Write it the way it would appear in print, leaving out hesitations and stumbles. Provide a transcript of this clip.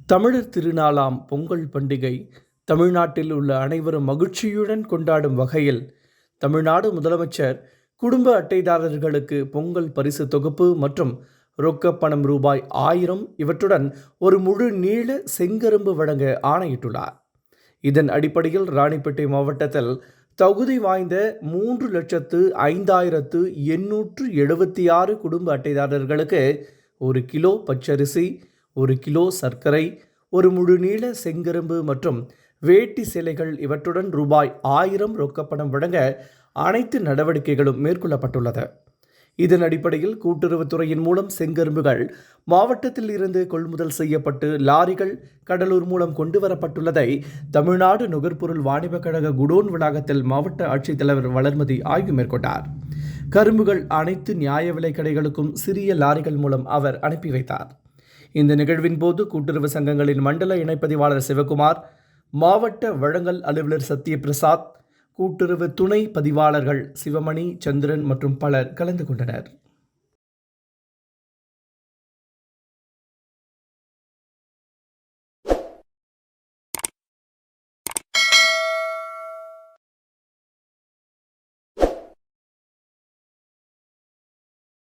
தமிழர் திருநாளாம் பொங்கல் பண்டிகை தமிழ்நாட்டில் உள்ள அனைவரும் மகிழ்ச்சியுடன் கொண்டாடும் வகையில் தமிழ்நாடு முதலமைச்சர் குடும்ப அட்டைதாரர்களுக்கு பொங்கல் பரிசு தொகுப்பு மற்றும் ரொக்கப்பணம் ரூபாய் 1000 இவற்றுடன் ஒரு முழு நீள செங்கரும்பு வழங்க ஆணையிட்டுள்ளார். இதன் அடிப்படையில் ராணிப்பேட்டை மாவட்டத்தில் தகுதி வாய்ந்த 3,05,876 குடும்ப அட்டைதாரர்களுக்கு 1 கிலோ பச்சரிசி, 1 கிலோ சர்க்கரை, ஒரு முழு நீள செங்கரும்பு மற்றும் வேட்டி சேலைகள் இவற்றுடன் ரூபாய் 1000 ரொக்கப்பணம் வழங்க அனைத்து நடவடிக்கைகளும் மேற்கொள்ளப்பட்டுள்ளது. இதன் அடிப்படையில் கூட்டுறவுத்துறையின் மூலம் செங்கரும்புகள் மாவட்டத்தில் இருந்து கொள்முதல் செய்யப்பட்டு லாரிகள் கடலூர் மூலம் கொண்டு வரப்பட்டுள்ளதை தமிழ்நாடு நுகர்பொருள் வாணிபக் கழக குடோன் வளாகத்தில் மாவட்ட ஆட்சித்தலைவர் வளர்மதி ஆய்வு மேற்கொண்டார். கரும்புகள் அனைத்து நியாய விலை கடைகளுக்கும் சிறிய லாரிகள் மூலம் அவர் அனுப்பி வைத்தார். இந்த நிகழ்வின் போது கூட்டுறவு சங்கங்களின் மண்டல இணைப்பதிவாளர் சிவகுமார், மாவட்ட வழங்கல் அலுவலர் சத்யபிரசாத், கூட்டுறவு துணை பதிவாளர்கள் சிவமணி, சந்திரன் மற்றும் பலர் கலந்து கொண்டனர்.